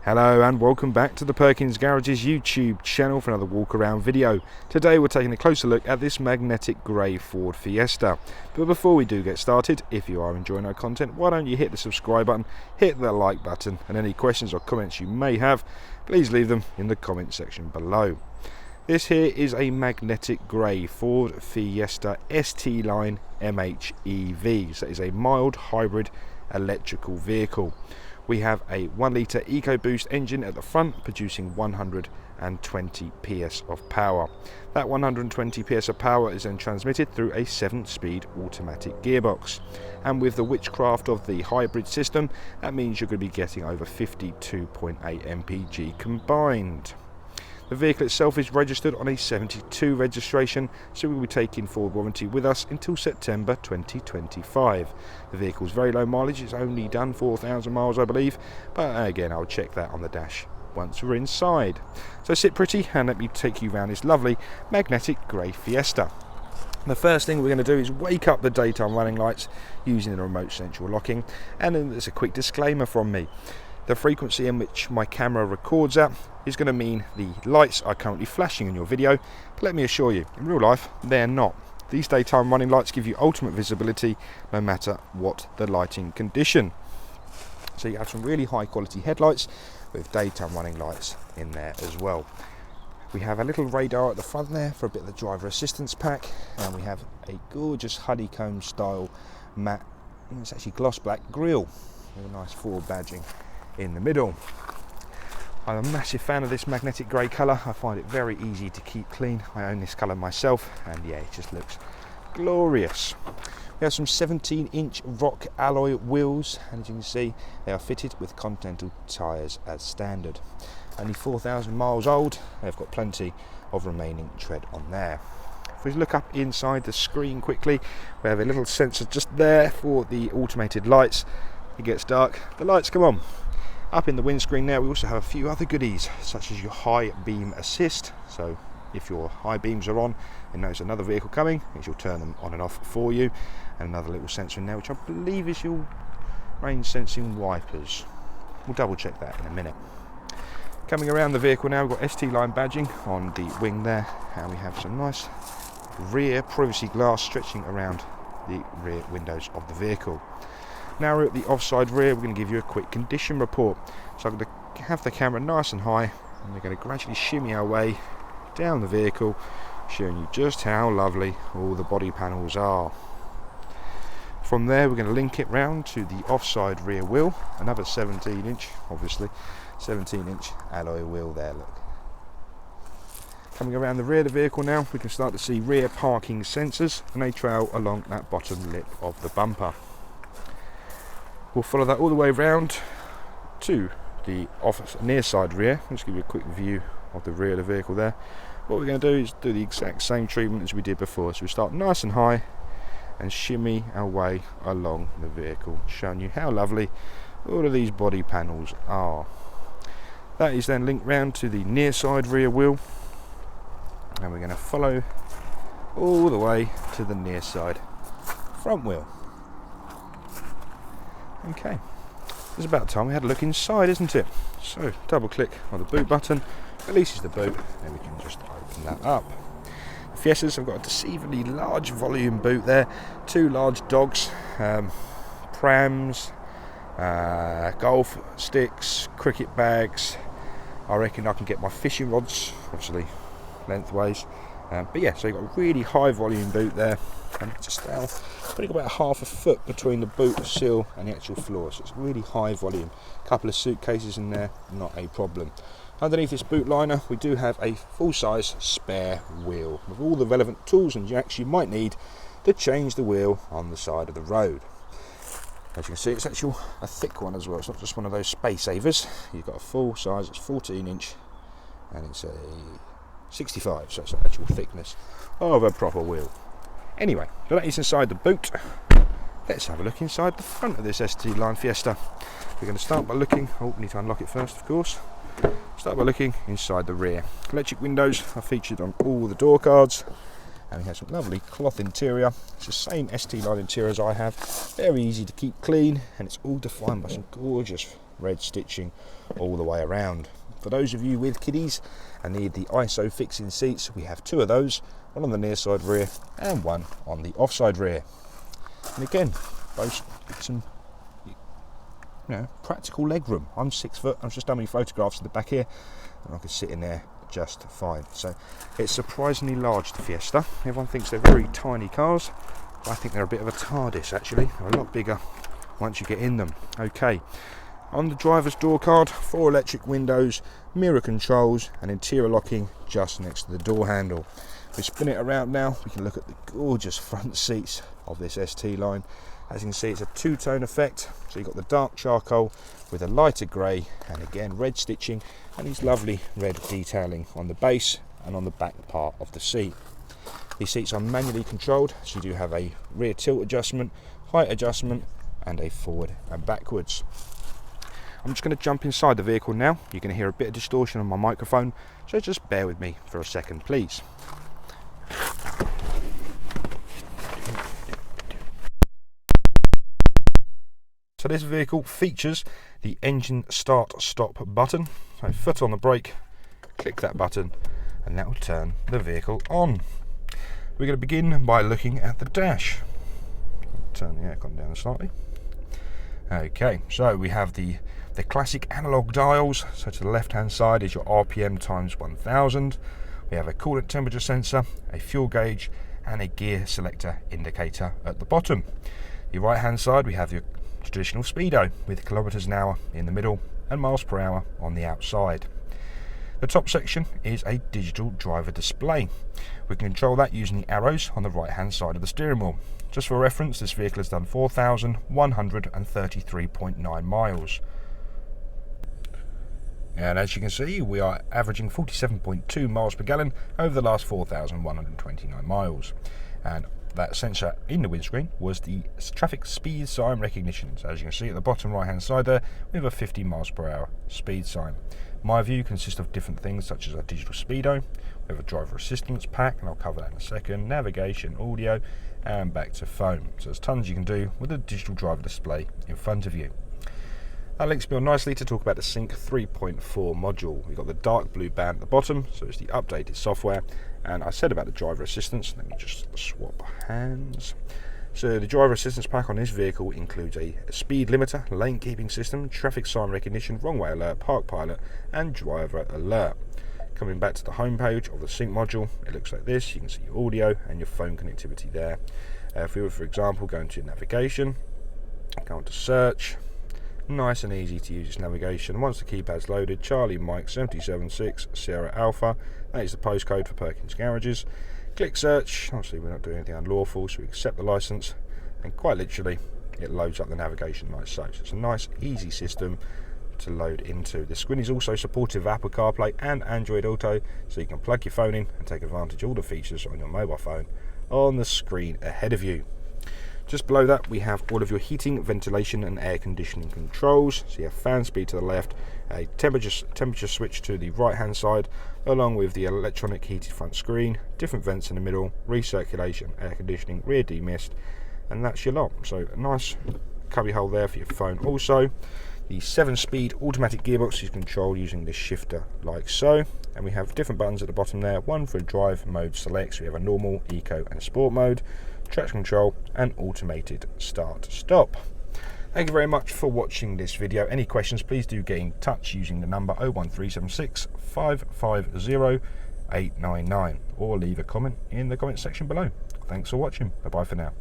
Hello and welcome back to the Perkins Garages YouTube channel for another walk around video. Today we're taking a closer look at this magnetic grey Ford Fiesta. But before we do get started, if you are enjoying our content, why don't you hit the subscribe button, hit the like button, and any questions or comments you may have, please leave them in the comment section below. This here is a magnetic grey Ford Fiesta ST line MHEV. So it is a mild hybrid electrical vehicle. We have a 1 litre EcoBoost engine at the front producing 120 PS of power. That 120 PS of power is then transmitted through a 7-speed automatic gearbox. And with the witchcraft of the hybrid system, that means you're going to be getting over 52.8 mpg combined. The vehicle itself is registered on a 72 registration, so we'll be taking Ford warranty with us until September 2025. The vehicle's very low mileage, it's only done 4,000 miles I believe, but again I'll check that on the dash once we're inside. So sit pretty and let me take you around this lovely magnetic grey Fiesta. The first thing we're going to do is wake up the daytime running lights using the remote central locking, and then there's a quick disclaimer from me. The frequency in which my camera records at is going to mean the lights are currently flashing in your video, but let me assure you, in real life, they're not. These daytime running lights give you ultimate visibility no matter what the lighting condition. So you have some really high quality headlights with daytime running lights in there as well. We have a little radar at the front there for a bit of the driver assistance pack, and we have a gorgeous honeycomb style matte, it's actually gloss black grille with a nice Ford badging in the middle. I'm a massive fan of this magnetic grey colour. I find it very easy to keep clean. I own this colour myself, and yeah, it just looks glorious. We have some 17-inch rock alloy wheels, and as you can see, they are fitted with Continental tyres as standard. Only 4,000 miles old, they've got plenty of remaining tread on there. If we look up inside the screen quickly, we have a little sensor just there for the automated lights. It gets dark, the lights come on. Up in the windscreen there we also have a few other goodies, such as your high beam assist. So if your high beams are on and there's another vehicle coming, it will turn them on and off for you. And another little sensor in there, which I believe is your rain sensing wipers. We'll double check that in a minute. Coming around the vehicle now, we've got ST line badging on the wing there, and we have some nice rear privacy glass stretching around the rear windows of the vehicle. Now we're at the offside rear, we're going to give you a quick condition report. So I'm going to have the camera nice and high, and we're going to gradually shimmy our way down the vehicle, showing you just how lovely all the body panels are. From there we're going to link it round to the offside rear wheel, another 17-inch, obviously, 17-inch alloy wheel there, look. Coming around the rear of the vehicle now, we can start to see rear parking sensors, and they trail along that bottom lip of the bumper. We'll follow that all the way around to the near side rear. I'll just give you a quick view of the rear of the vehicle there. What we're going to do is do the exact same treatment as we did before. So we start nice and high and shimmy our way along the vehicle, showing you how lovely all of these body panels are. That is then linked round to the near side rear wheel, and we're going to follow all the way to the near side front wheel. Okay, it's about time we had a look inside, isn't it? So double click on the boot button, releases the boot, and we can just open that up. The Fiestas have got a deceivingly large volume boot there, 2 large dogs, prams, golf sticks, cricket bags. I reckon I can get my fishing rods, obviously lengthways. But yeah, so you've got a really high volume boot there, and just putting about half a foot between the boot sill and the actual floor, so it's really high volume. A couple of suitcases in there, not a problem. Underneath this boot liner we do have a full-size spare wheel with all the relevant tools and jacks you might need to change the wheel on the side of the road. As you can see, it's actually a thick one as well, it's not just one of those space savers. You've got a full size, it's 14-inch, and it's a 65, so it's the actual thickness of a proper wheel. Anyway, so that is inside the boot. Let's have a look inside the front of this ST line Fiesta. We're going to start by looking, need to unlock it first of course. Start by looking inside the rear. Electric windows are featured on all the door cards, and we have some lovely cloth interior. It's the same ST line interior as I have, very easy to keep clean, and it's all defined by some gorgeous red stitching all the way around. For those of you with kiddies and need the ISO fixing seats, we have 2 of those, one on the near side rear and one on the offside rear. And again, both with some practical leg room. I'm 6 foot, I've just done my photographs at the back here, and I can sit in there just fine. So it's surprisingly large, the Fiesta. Everyone thinks they're very tiny cars, but I think they're a bit of a TARDIS actually. They're a lot bigger once you get in them. Okay, on the driver's door card, 4 electric windows, mirror controls and interior locking just next to the door handle. If we spin it around now, we can look at the gorgeous front seats of this ST line. As you can see, it's a 2-tone effect, so you've got the dark charcoal with a lighter grey and again red stitching and these lovely red detailing on the base and on the back part of the seat. These seats are manually controlled, so you do have a rear tilt adjustment, height adjustment and a forward and backwards. I'm just going to jump inside the vehicle now. You're going to hear a bit of distortion on my microphone, so just bear with me for a second please. So this vehicle features the engine start stop button. So foot on the brake, click that button and that will turn the vehicle on. We're going to begin by looking at the dash. Turn the aircon down slightly. Okay, so we have the classic analog dials. So to the left hand side is your RPM times 1000. We have a coolant temperature sensor, a fuel gauge and a gear selector indicator at the bottom. The right hand side we have your traditional speedo with kilometers an hour in the middle and miles per hour on the outside. The top section is a digital driver display. We can control that using the arrows on the right hand side of the steering wheel. Just for reference, this vehicle has done 4,133.9 miles. And as you can see, we are averaging 47.2 miles per gallon over the last 4,129 miles. And that sensor in the windscreen was the traffic speed sign recognition. So as you can see at the bottom right hand side there, we have a 50 miles per hour speed sign. My view consists of different things such as a digital speedo, we have a driver assistance pack, and I'll cover that in a second, navigation, audio, and back to phone. So there's tons you can do with a digital driver display in front of you. That links me on nicely to talk about the Sync 3.4 module. We've got the dark blue band at the bottom, so it's the updated software. And I said about the driver assistance, let me just swap hands. So the driver assistance pack on this vehicle includes a speed limiter, lane keeping system, traffic sign recognition, wrong way alert, park pilot, and driver alert. Coming back to the home page of the Sync module, it looks like this. You can see your audio and your phone connectivity there. If we were, for example, going to navigation, go on to search. Nice and easy to use this navigation. Once the keypad's loaded, Charlie Mike 776 Sierra Alpha, that is the postcode for Perkins Garages. Click search. Obviously we're not doing anything unlawful, so we accept the license, and quite literally it loads up the navigation like so. So it's a nice easy system to load into. The screen is also supportive of Apple CarPlay and Android Auto, so you can plug your phone in and take advantage of all the features on your mobile phone on the screen ahead of you. Just below that we have all of your heating, ventilation and air conditioning controls. So you have fan speed to the left, a temperature switch to the right hand side, along with the electronic heated front screen, different vents in the middle, recirculation, air conditioning, rear demist, and that's your lot. So a nice cubby hole there for your phone. Also the 7-speed automatic gearbox is controlled using this shifter like so, and we have different buttons at the bottom there, one for drive mode select. So we have a normal, eco and sport mode, traction control and automated start stop. Thank you very much for watching this video. Any questions, please do get in touch using the number 01376 550 899 or leave a comment in the comment section below. Thanks for watching. Bye bye for now.